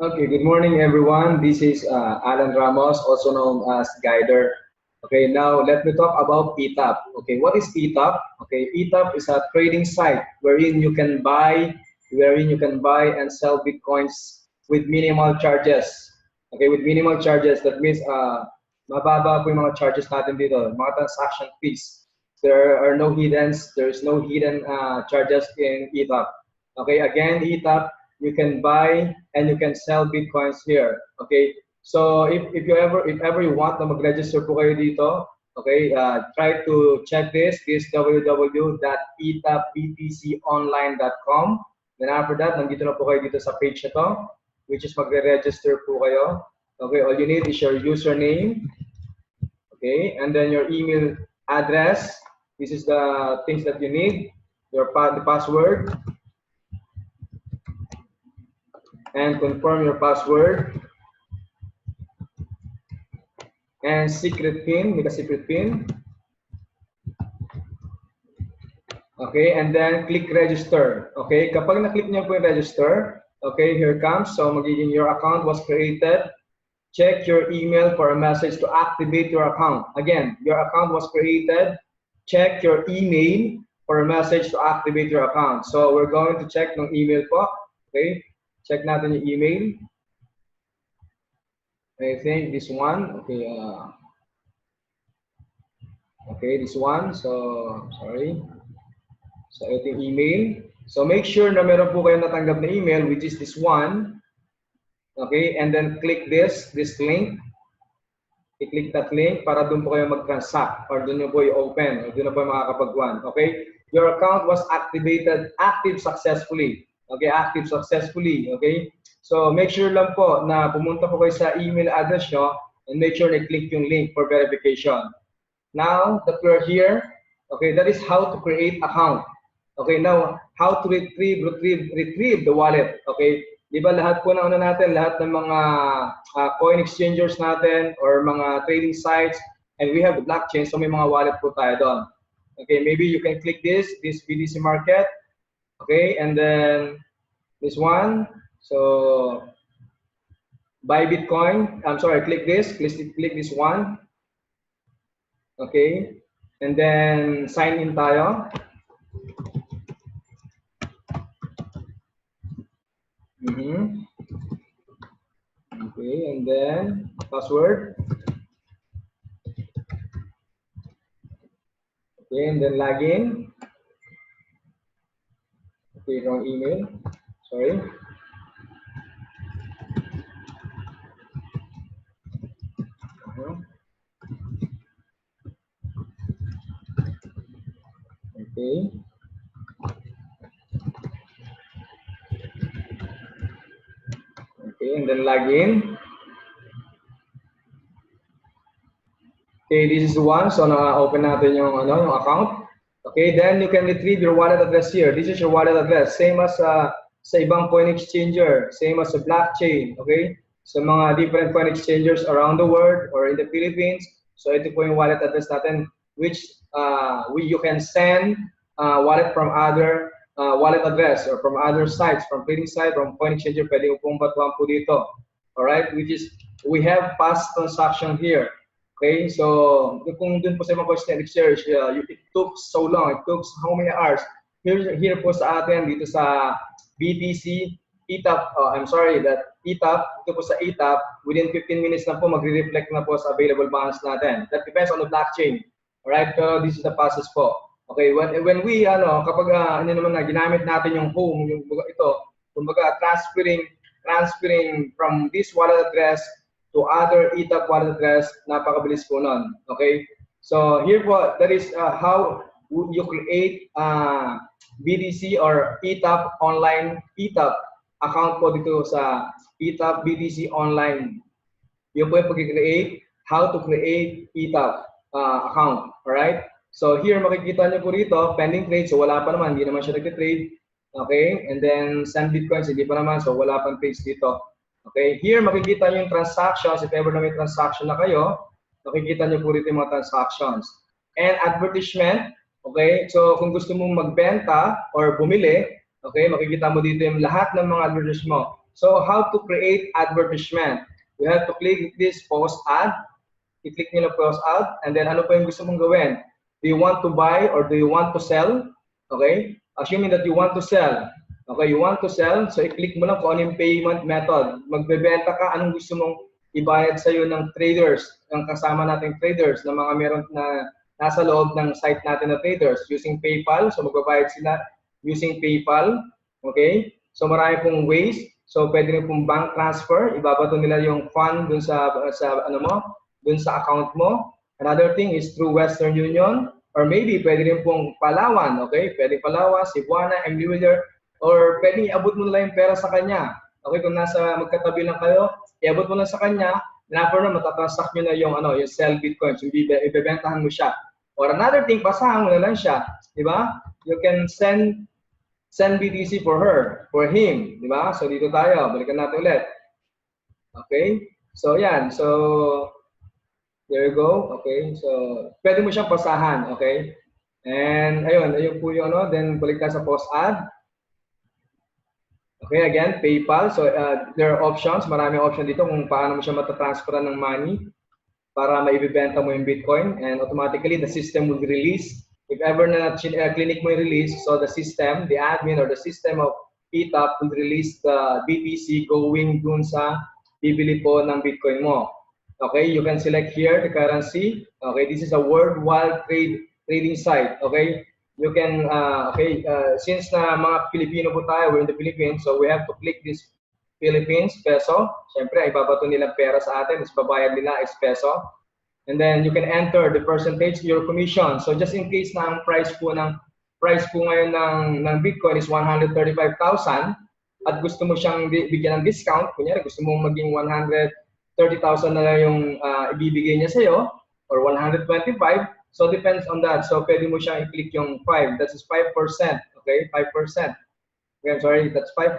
Okay, good morning everyone. This is Alan Ramos, also known as Guider. Okay, now let me talk about ETAP. Okay, what is ETAP? Okay, ETAP is a trading site wherein you can buy and sell bitcoins with minimal charges. Okay, with minimal charges, that means mababa po yung mga charges natin dito, mga transaction fees. There is no hidden charges in ETAP. Okay, again, ETAP, you can buy and you can sell bitcoins here. Okay, so if ever you want na mag-register po kayo dito, okay, try to check this www.etapbtconline.com. Then after that, nandito na po kayo dito sa page na to, which is magre-register po kayo. Okay, all you need is your username, okay, and then your email address. This is the things that you need, the password, and confirm your password, and secret pin, make a secret pin. Okay, and then click register. Okay, kapag na-click niyo po yung register, okay, here comes. So magiging your account was created. Check your email for a message to activate your account. Again, your account was created. Check your email for a message to activate your account. So we're going to check ng email po. Okay, check natin yung email. I think this one. Okay, okay, this one. So sorry. So ito yung email. So make sure na meron po kayo natanggap na email, which is this one. Okay, and then click this link. I-click that link para doon po kayo mag-transact or doon po i-open or doon na po makakapag-one. Okay, your account was active successfully. Okay, active successfully. Okay, so make sure lang po na pumunta po kayo sa email address nyo and make sure na i-click yung link for verification. Now that we're here, okay, that is how to create account. Okay, now how to retrieve the wallet. Okay, di ba lahat po na natin, lahat ng mga coin exchangers natin or mga trading sites, and we have the blockchain, so may mga wallet po tayo doon. Okay, maybe you can click this BTC market. Okay, and then this one. So buy Bitcoin. I'm sorry, click this. Please click this one. Okay, and then sign in tayo. Okay, and then password. Okay, and then login. Okay, wrong email. Sorry. Okay. Okay, and then login. Okay, this is the one. So na-open natin yung yung account. Okay, then you can retrieve your wallet address here. This is your wallet address. Same as sa ibang coin exchanger. Same as sa blockchain. Okay? So mga different coin exchangers around the world or in the Philippines. So ito po yung wallet address natin, which you can send wallet from other wallet address or from other sites, from trading site, from coin exchanger. Pwede mo pong batuan po dito. Alright? Which is, we have past transaction here. Okay, so kung dun po sa mga question research, it took so long, it took how many hours? Here po sa atin, dito sa BTC, ETAP, I'm sorry, that ETAP, dito po sa ETAP, within 15 minutes na po, magre-reflect na po sa available balance natin. That depends on the blockchain. Alright, so this is the process po. Okay, when we, kapag naman na ginamit natin yung home, yung ito, kumbaga transferring from this wallet address to other ETAP wallet address, napakabilis po nun. Okay? So here po, that is how you create BTC or ETAP online ETAP account po dito sa ETAP BTC online. Yun po yung pag-create, how to create ETAP account. Alright? So here makikita nyo po rito, pending trade. So wala pa naman, hindi naman siya nag-trade. Okay? And then send bitcoins, hindi pa naman. So wala pang trades dito. Okay, here makikita nyo yung transactions. If ever na may transaction na kayo, makikita nyo po rito yung mga transactions. And advertisement, okay, so kung gusto mong magbenta or bumili, okay, makikita mo dito yung lahat ng mga advertisement mo. So how to create advertisement? You have to click this post ad. I-click nyo na post ad. And then ano pa yung gusto mong gawin? Do you want to buy or do you want to sell? Okay? Assuming that you want to sell. Okay, you want to sell. So i-click mo lang kung ano yung payment method. Magbebenta ka, anong gusto mong ibayad sa'yo ng traders, ng kasama nating traders, na mga meron na nasa loob ng site natin na traders using PayPal. So magbabayad sila using PayPal. Okay? So marami pong ways. So pwede rin pong bank transfer. Ibabato nila yung fund dun sa ano mo, dun sa account mo. Another thing is through Western Union or maybe pwede rin pong Palawan. Okay? Pwede Palawan, Cebuana, MD Wheeler, or pwede iabot mo nila yung pera sa kanya. Okay? Kung nasa magkatabi lang kayo, iabot mo lang sa kanya, na matatransact nyo na yung, yung sell bitcoins, yung ibebentahan mo siya. Or another thing, pasahan mo na lang siya. Di ba? You can send BTC for her, for him. Di ba? So dito tayo, balikan natin ulit. Okay? So yan. So, there you go. Okay? So, pwede mo siyang pasahan. Okay? And ayun po yung then balik tayo sa post ad. Okay, again, PayPal. So, there are options. Maraming option dito kung paano mo siya matatransferan ng money para maibibenta mo yung Bitcoin. And automatically, the system will release. If ever na clinic mo yung release, so the system, the admin or the system of ETAP will release the BTC going dun sa bibili po ng Bitcoin mo. Okay, you can select here the currency. Okay, this is a worldwide trading site. Okay. You can, since na mga Pilipino po tayo, we're in the Philippines, so we have to click this Philippines peso. Siyempre, ibabato nilang pera sa atin, is babayad nila is peso. And then you can enter the percentage of your commission. So just in case na ang price po ngayon ng Bitcoin is 135,000 at gusto mo siyang bigyan ng discount, kunyari gusto mo maging 130,000 na yung ibibigay niya sa'yo, or 125, so depends on that. So pwede mo siyang i-click yung 5. That is 5%. Okay, 5%. Okay, I'm sorry, that's 5%.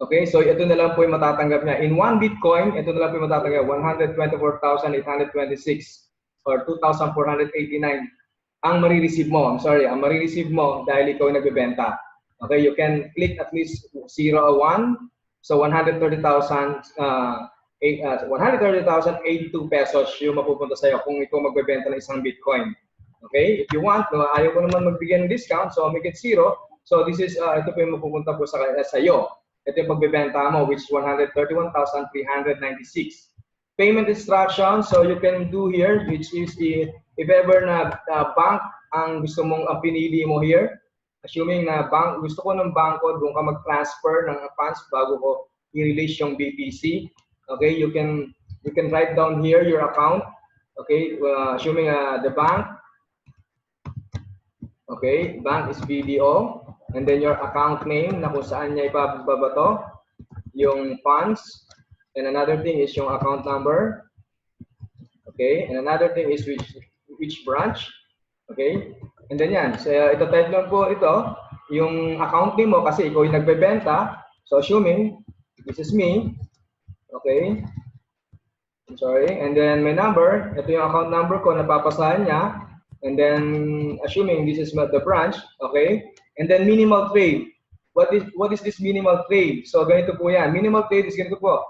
Okay, so ito na lang po yung matatanggap niya. In 1 Bitcoin, ito na lang po yung matatanggap. 124,826 or 2,489 ang marireceive mo. I'm sorry, ang marireceive mo dahil ikaw yung nagbebenta. Okay, you can click at least 0 or 1. So 130,082 pesos yung mapupunta sa'yo kung ikaw magbebenta ng isang Bitcoin. Okay? If you want, ayaw ko naman magbigay ng discount, so make it 0. So this is, ito po yung mapupunta po sa'yo. Ito yung pagbebenta mo, which is 131,396. Payment instruction, so you can do here, which is if ever na bank ang gusto mong pinili mo here, assuming na bank, gusto ko ng bangko, doon ka mag-transfer ng funds bago ko i-release yung BTC. Okay, you can write down here your account. Okay, assuming the bank. Okay, bank is BDO, and then your account name na kung saan niya ibabato yung funds. And another thing is yung account number. Okay, and another thing is which branch. Okay, and then yan. So ito type lang po ito yung account name mo kasi ikaw yung nagbebenta. So assuming this is me. Okay. I'm sorry. And then my number, ito yung account number ko na papasahan niya. And then assuming this is the branch, okay? And then minimal trade. What is this minimal trade? So ganito po yan. Minimal trade is ganito po.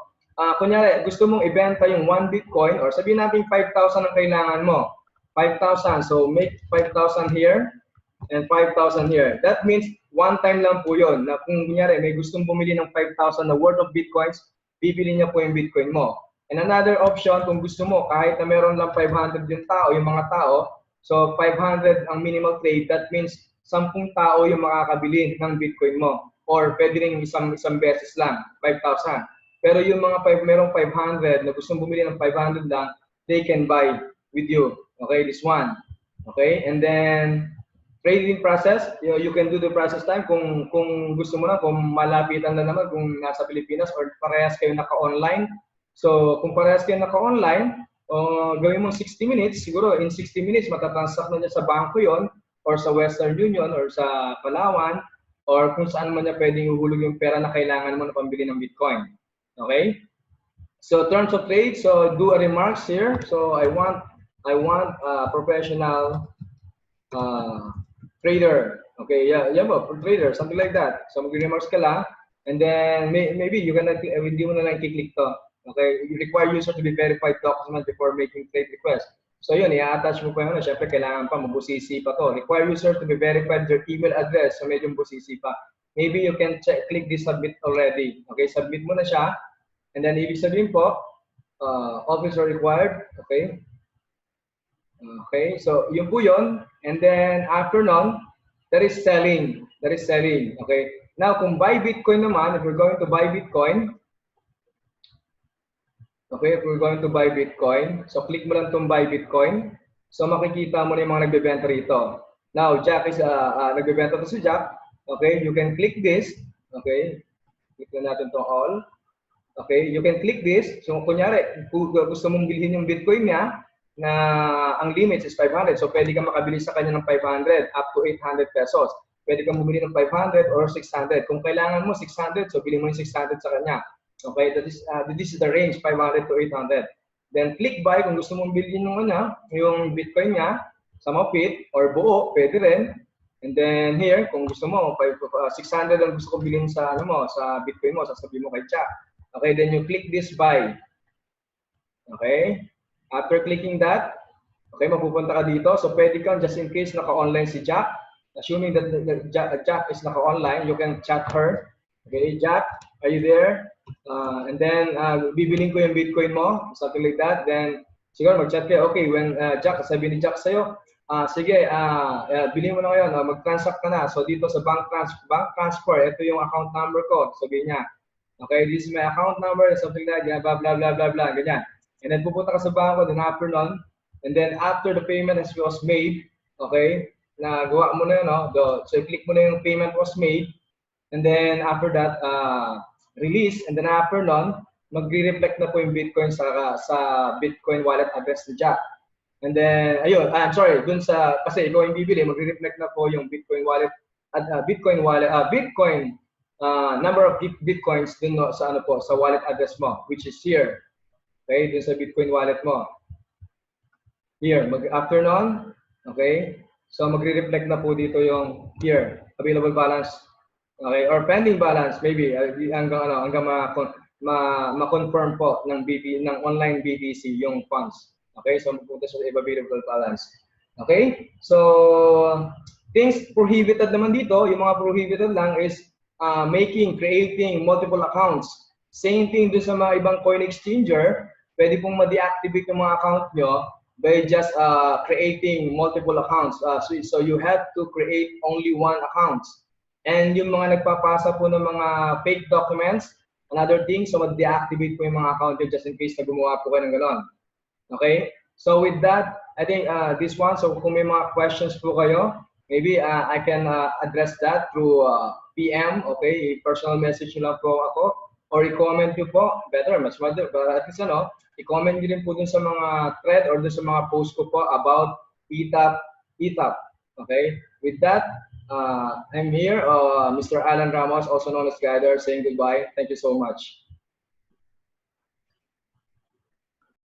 Kunyari, gusto mong ibenta yung 1 Bitcoin or sabihin natin 5,000 ang kailangan mo. 5,000. So make 5,000 here and 5,000 here. That means one time lang po yun. Na kung kunyari may gustong bumili ng 5,000 na worth of Bitcoins, bibili niya po yung Bitcoin mo. And another option, kung gusto mo, kahit na meron lang 500 yung tao, yung mga tao, so 500 ang minimal trade, that means 10 tao yung makakabili ng Bitcoin mo. Or pwede rin isang beses lang, 5,000. Pero yung mga merong 500 na gustong bumili ng 500 lang, they can buy with you. Okay, this one. Okay, and then trading process, you can do the process time kung gusto mo na, kung malapitan na naman, kung nasa Pilipinas or parehas kayo naka-online. So, kung parehas kayo naka-online, gawin mo 60 minutes, siguro in 60 minutes, matatransact na niya sa bangko yon or sa Western Union or sa Palawan or kung saan man niya pwedeng uhulog yung pera na kailangan mo na pambili ng Bitcoin. Okay? So, terms of trade, so do a remarks here. So, I want a professional trader. Okay, yeah, po, trader, something like that. So, mag-remarks ka lang. And then maybe you can hindi mo na lang i-click to. Okay, you require user to be verified document before making trade request. So yun, i-attach mo pa yun. Siyempre, kailangan pa, mabusisi pa to. Require user to be verified your email address. So medyo busisi pa. Maybe you can click this submit already. Okay, submit mo na siya. And then ibig sabihin po, officer required. Okay. Okay, so yun po yun. And then after nun, that is selling. That is selling. Okay. Now, kung buy Bitcoin naman, if we're going to buy Bitcoin, okay, if we're going to buy Bitcoin, so click mo lang itong buy Bitcoin. So makikita mo na yung mga nagbebenta rito. Now, Jack is, nagbebenta to si Jack. Okay, you can click this. Okay, click na natin itong all. Okay, you can click this. So, kunyari, kung gusto mong bilhin yung Bitcoin niya, na ang limit is 500. So, pwede kang makabili sa kanya ng 500 up to 800 pesos. Pwede kang bumili ng 500 or 600. Kung kailangan mo 600, so bili mo yung 600 sa kanya. Okay, this is the range, 500 to 800. Then, click buy kung gusto mong bilhin yung Bitcoin niya sa mapit or buo, pwede rin. And then here, kung gusto mo, 600 ang gusto kong bilhin sa, sa Bitcoin mo, sasabihin mo kay Jack. Okay, then you click this buy. Okay, after clicking that, okay, mapupunta ka dito. So, pwede kang, just in case naka-online si Jack, assuming that Jack is naka-online, you can chat her. Okay, Jack, are you there? And then, bibiling ko yung Bitcoin mo, something like that. Then, siguro mag-chat kayo. Okay, when Jack, sabi ni Jack sa'yo, sige, bilhin mo na ngayon, mag-transact ka na. So, dito sa bank transfer, ito yung account number ko. Sabi niya, okay, this is my account number, something like that, blah, blah, blah, blah, blah, ganyan. And then, pupunta ka sa banko, then after nun, and then after the payment was made, okay, nagawa mo na yun, so click mo na yung payment was made, and then after that, release, and then after nun, magre-reflect na po yung Bitcoin sa Bitcoin wallet address ni Jack. And then, ayun, I'm sorry, dun sa, kasi ikaw yung bibili, magre-reflect na po yung Bitcoin wallet, Bitcoin number of Bitcoins dun sa sa wallet address mo, which is here. Okay, dun sa Bitcoin wallet mo. Here, after nun, okay, so magre-reflect na po dito yung here, available balance, okay, or pending balance, maybe, hanggang ma-confirm po ng online BTC yung funds. Okay, so magpunta sa available balance. Okay, so things prohibited naman dito, yung mga prohibited lang is creating multiple accounts. Same thing dun sa mga ibang coin exchanger, pwede pong ma-deactivate yung mga account nyo by just creating multiple accounts. So you have to create only one account. And yung mga nagpapasa po ng mga fake documents, another thing, so ma-deactivate po yung mga account nyo just in case na gumawa po kayo ng gano'n. Okay? So with that, I think this one, so kung may mga questions po kayo, maybe I can address that through PM, okay? Personal message nyo lang po ako. Or i-comment nyo po, better, mas better. But at least i-comment nyo rin po dun sa mga thread or dun sa mga post ko po about ETAP. Okay? With that, I'm here, Mr. Alan Ramos, also known as Guider, saying goodbye. Thank you so much.